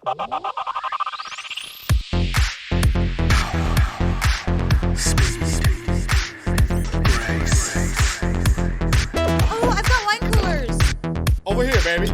Oh, I've got wine coolers. Over here, baby.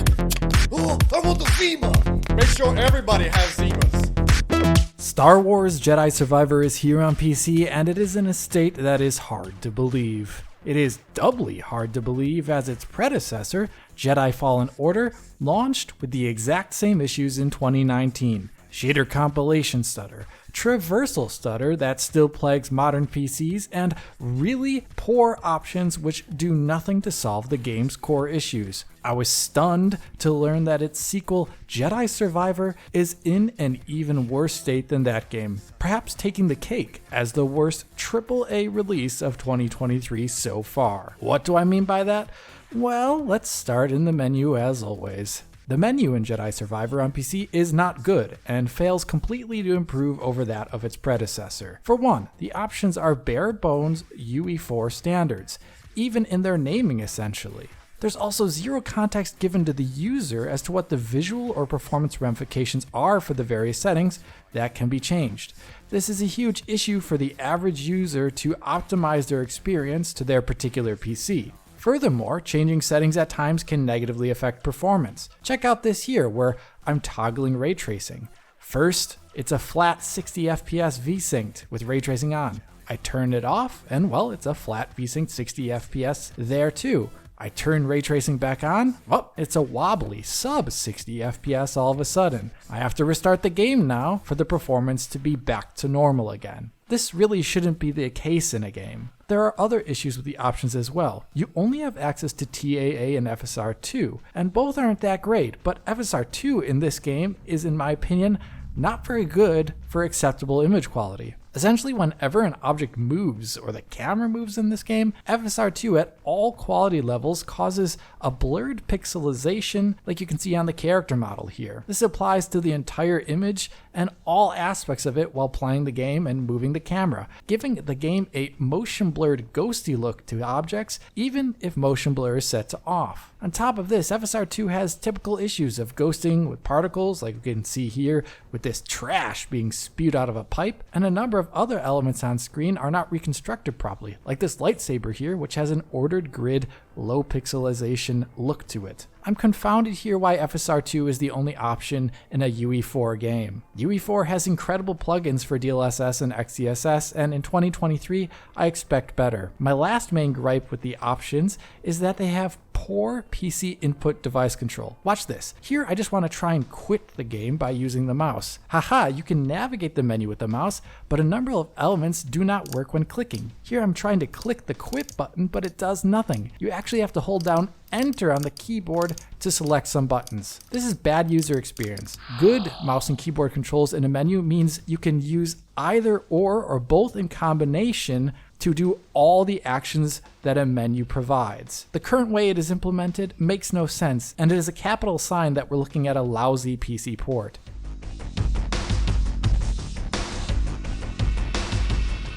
Oh, I want the Zima. Make sure everybody has Zimas. Star Wars Jedi Survivor is here on PC, and it is in a state that is hard to believe. It is doubly hard to believe as its predecessor, Jedi Fallen Order, launched with the exact same issues in 2019. Shader compilation stutter, traversal stutter that still plagues modern PCs, and really poor options which do nothing to solve the game's core issues. I was stunned to learn that its sequel, Jedi Survivor, is in an even worse state than that game, perhaps taking the cake as the worst AAA release of 2023 so far. What do I mean by that? Well, let's start in the menu as always. The menu in Jedi Survivor on PC is not good and fails completely to improve over that of its predecessor. For one, the options are bare bones UE4 standards, even in their naming essentially. There's also zero context given to the user as to what the visual or performance ramifications are for the various settings that can be changed. This is a huge issue for the average user to optimize their experience to their particular PC. Furthermore, changing settings at times can negatively affect performance. Check out this here where I'm toggling ray tracing. First, it's a flat 60 FPS V-synced with ray tracing on. I turn it off and well, it's a flat V-synced 60 FPS there too. I turn ray tracing back on, well, it's a wobbly sub 60 FPS all of a sudden. I have to restart the game now for the performance to be back to normal again. This really shouldn't be the case in a game. There are other issues with the options as well. You only have access to TAA and FSR2, and both aren't that great, but FSR2 in this game is, in my opinion, not very good for acceptable image quality. Essentially, whenever an object moves or the camera moves in this game, FSR2 at all quality levels causes a blurred pixelization like you can see on the character model here. This applies to the entire image and all aspects of it while playing the game and moving the camera, giving the game a motion blurred ghosty look to objects even if motion blur is set to off. On top of this, FSR2 has typical issues of ghosting with particles like you can see here with this trash being spewed out of a pipe, and a number of other elements on screen are not reconstructed properly, like this lightsaber here which has an ordered grid low pixelization look to it. I'm confounded here why FSR2 is the only option in a UE4 game. UE4 has incredible plugins for DLSS and XeSS, and in 2023 I expect better. My last main gripe with the options is that they have poor PC input device control. Watch this. Here I just want to try and quit the game by using the mouse. Haha, you can navigate the menu with the mouse, but a number of elements do not work when clicking. Here I'm trying to click the quit button, but it does nothing. You actually have to hold down Enter on the keyboard to select some buttons. This is bad user experience. Good mouse and keyboard controls in a menu means you can use either or both in combination to do all the actions that a menu provides. The current way it is implemented makes no sense, and it is a capital sign that we're looking at a lousy PC port.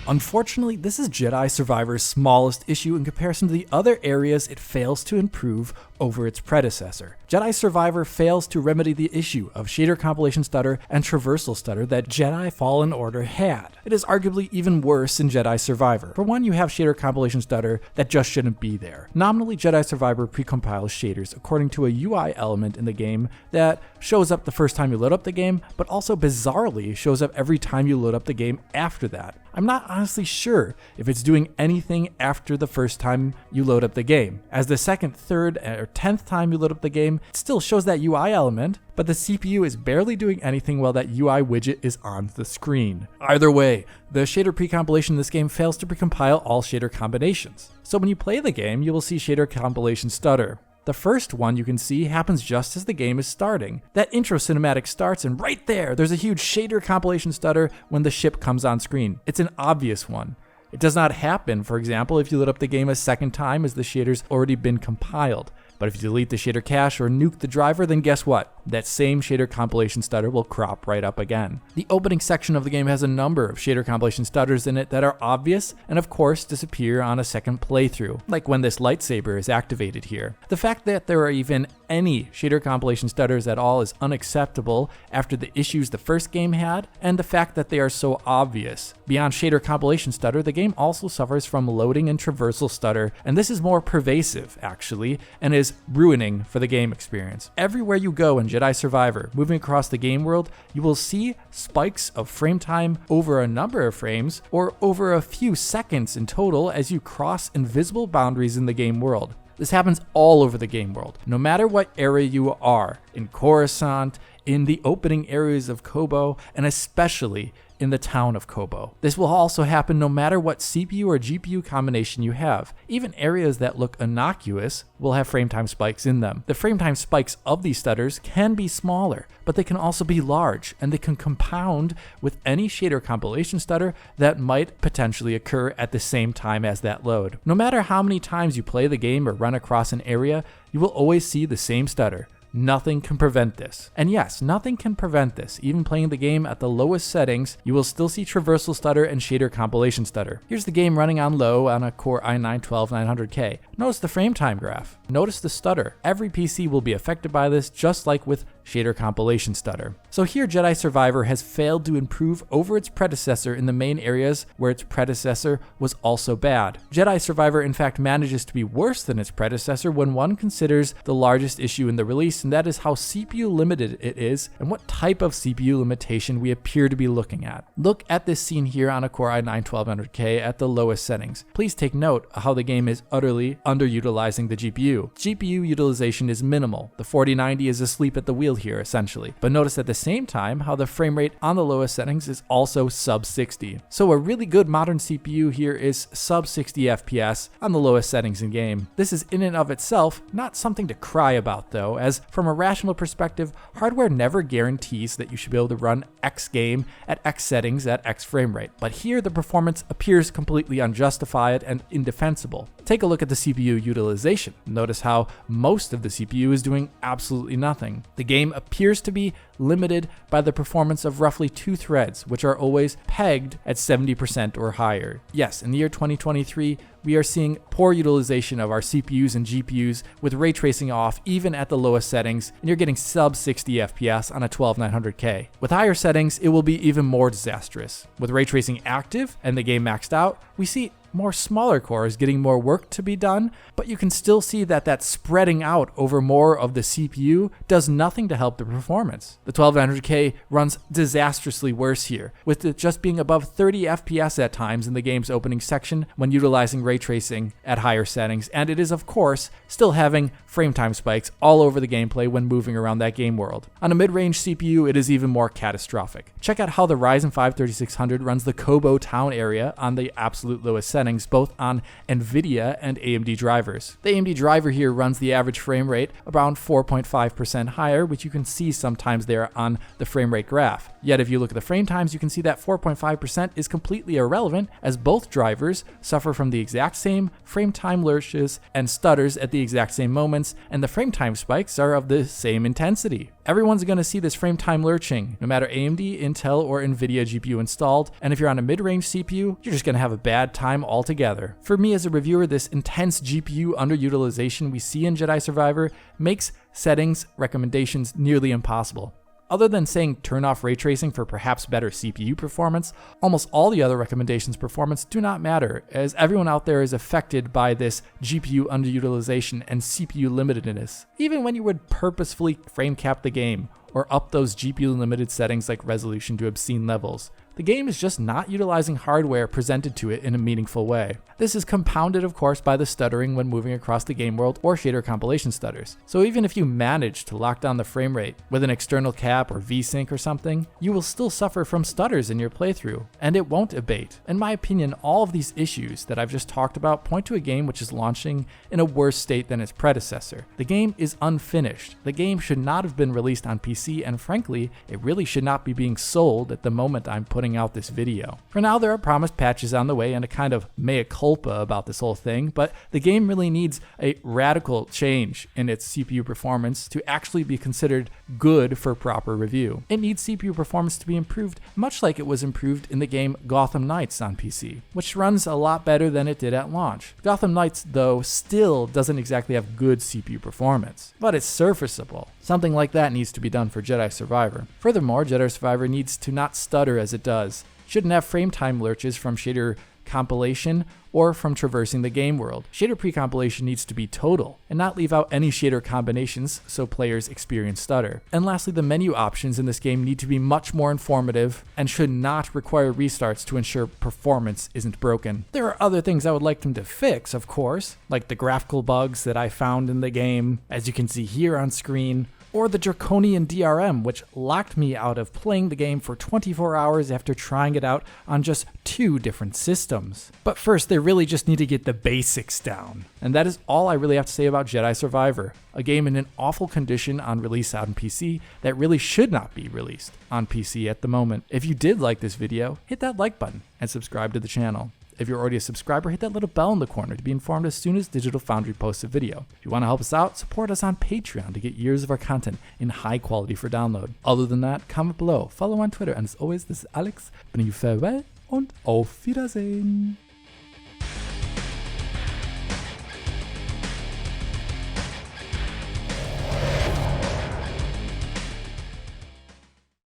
Unfortunately, this is Jedi Survivor's smallest issue in comparison to the other areas it fails to improve over its predecessor. Jedi Survivor fails to remedy the issue of shader compilation stutter and traversal stutter that Jedi Fallen Order had. It is arguably even worse in Jedi Survivor. For one, you have shader compilation stutter that just shouldn't be there. Nominally, Jedi Survivor precompiles shaders according to a UI element in the game that shows up the first time you load up the game, but also bizarrely shows up every time you load up the game after that. I'm not honestly sure if it's doing anything after the first time you load up the game. As the second, third, or 10th time you load up the game, it still shows that UI element, but the CPU is barely doing anything while that UI widget is on the screen. Either way, the shader precompilation in this game fails to precompile all shader combinations. So when you play the game, you will see shader compilation stutter. The first one you can see happens just as the game is starting. That intro cinematic starts, and right there's a huge shader compilation stutter when the ship comes on screen. It's an obvious one. It does not happen, for example, if you load up the game a second time as the shader's already been compiled. But if you delete the shader cache or nuke the driver, then guess what? That same shader compilation stutter will crop right up again. The opening section of the game has a number of shader compilation stutters in it that are obvious and of course disappear on a second playthrough, like when this lightsaber is activated here. The fact that there are even any shader compilation stutters at all is unacceptable after the issues the first game had, and the fact that they are so obvious. Beyond shader compilation stutter, the game also suffers from loading and traversal stutter, and this is more pervasive, actually, and is ruining for the game experience. Everywhere you go in Jedi Survivor, moving across the game world, you will see spikes of frame time over a number of frames, or over a few seconds in total as you cross invisible boundaries in the game world. This happens all over the game world, no matter what area you are, in Coruscant, in the opening areas of Kobo, and especially in the town of Kobo. This will also happen no matter what CPU or GPU combination you have. Even areas that look innocuous will have frame time spikes in them. The frame time spikes of these stutters can be smaller, but they can also be large, and they can compound with any shader compilation stutter that might potentially occur at the same time as that load. No matter how many times you play the game or run across an area, you will always see the same stutter. Nothing can prevent this. And yes, nothing can prevent this. Even playing the game at the lowest settings, you will still see traversal stutter and shader compilation stutter. Here's the game running on low on a Core i9-12900K. Notice the frame time graph. Notice the stutter. Every PC will be affected by this, just like with shader compilation stutter. So here Jedi Survivor has failed to improve over its predecessor in the main areas where its predecessor was also bad. Jedi Survivor in fact manages to be worse than its predecessor when one considers the largest issue in the release, and that is how CPU limited it is and what type of CPU limitation we appear to be looking at. Look at this scene here on a Core i9-12900K at the lowest settings. Please take note of how the game is utterly underutilizing the GPU. GPU utilization is minimal. The 4090 is asleep at the wheel here essentially, but notice at the same time how the frame rate on the lowest settings is also sub 60. So a really good modern CPU here is sub 60 FPS on the lowest settings in game. This is in and of itself not something to cry about though, as from a rational perspective, hardware never guarantees that you should be able to run X game at X settings at X frame rate. But here the performance appears completely unjustified and indefensible. Take a look at the CPU utilization. Notice how most of the CPU is doing absolutely nothing. The game appears to be limited by the performance of roughly 2 threads, which are always pegged at 70% or higher. Yes, in the year 2023, we are seeing poor utilization of our CPUs and GPUs with ray tracing off even at the lowest settings, and you're getting sub 60 FPS on a 12900K. With higher settings, it will be even more disastrous. With ray tracing active and the game maxed out, we see more smaller cores getting more work to be done, but you can still see that that spreading out over more of the CPU does nothing to help the performance. The 12900K runs disastrously worse here, with it just being above 30 FPS at times in the game's opening section when utilizing ray tracing at higher settings, and it is of course still having frame time spikes all over the gameplay when moving around that game world. On a mid-range CPU, it is even more catastrophic. Check out how the Ryzen 5 3600 runs the Kobo town area on the absolute lowest settings, both on NVIDIA and AMD drivers. The AMD driver here runs the average frame rate around 4.5% higher, which you can see sometimes there on the frame rate graph. Yet if you look at the frame times, you can see that 4.5% is completely irrelevant, as both drivers suffer from the exact same frame time lurches and stutters at the exact same moments, and the frame time spikes are of the same intensity. Everyone's going to see this frame time lurching, no matter AMD, Intel, or NVIDIA GPU installed, and if you're on a mid-range CPU, you're just going to have a bad time altogether. For me as a reviewer, this intense GPU underutilization we see in Jedi Survivor makes settings recommendations nearly impossible. Other than saying turn off ray tracing for perhaps better CPU performance, almost all the other recommendations performance do not matter, as everyone out there is affected by this GPU underutilization and CPU limitedness. Even when you would purposefully frame cap the game, or up those GPU limited settings like resolution to obscene levels, the game is just not utilizing hardware presented to it in a meaningful way. This is compounded, of course, by the stuttering when moving across the game world or shader compilation stutters. So even if you manage to lock down the frame rate with an external cap or VSync or something, you will still suffer from stutters in your playthrough, and it won't abate. In my opinion, all of these issues that I've just talked about point to a game which is launching in a worse state than its predecessor. The game is unfinished. The game should not have been released on PC, and frankly, it really should not be being sold at the moment I'm putting putting out this video. For now, there are promised patches on the way and a kind of mea culpa about this whole thing, but the game really needs a radical change in its CPU performance to actually be considered good for proper review. It needs CPU performance to be improved, much like it was improved in the game Gotham Knights on PC, which runs a lot better than it did at launch. Gotham Knights, though, still doesn't exactly have good CPU performance, but it's surfaceable. Something like that needs to be done for Jedi Survivor. Furthermore, Jedi Survivor needs to not stutter as it does. It shouldn't have frame time lurches from shader compilation or from traversing the game world. Shader pre-compilation needs to be total and not leave out any shader combinations so players experience stutter. And lastly, the menu options in this game need to be much more informative and should not require restarts to ensure performance isn't broken. There are other things I would like them to fix, of course, like the graphical bugs that I found in the game, as you can see here on screen, or the draconian DRM, which locked me out of playing the game for 24 hours after trying it out on just 2 different systems. But first, they really just need to get the basics down. And that is all I really have to say about Jedi Survivor, a game in an awful condition on release out on PC that really should not be released on PC at the moment. If you did like this video, hit that like button and subscribe to the channel. If you're already a subscriber, hit that little bell in the corner to be informed as soon as Digital Foundry posts a video. If you want to help us out, support us on Patreon to get years of our content in high quality for download. Other than that, comment below, follow on Twitter, and as always, this is Alex, bidding you farewell und auf Wiedersehen.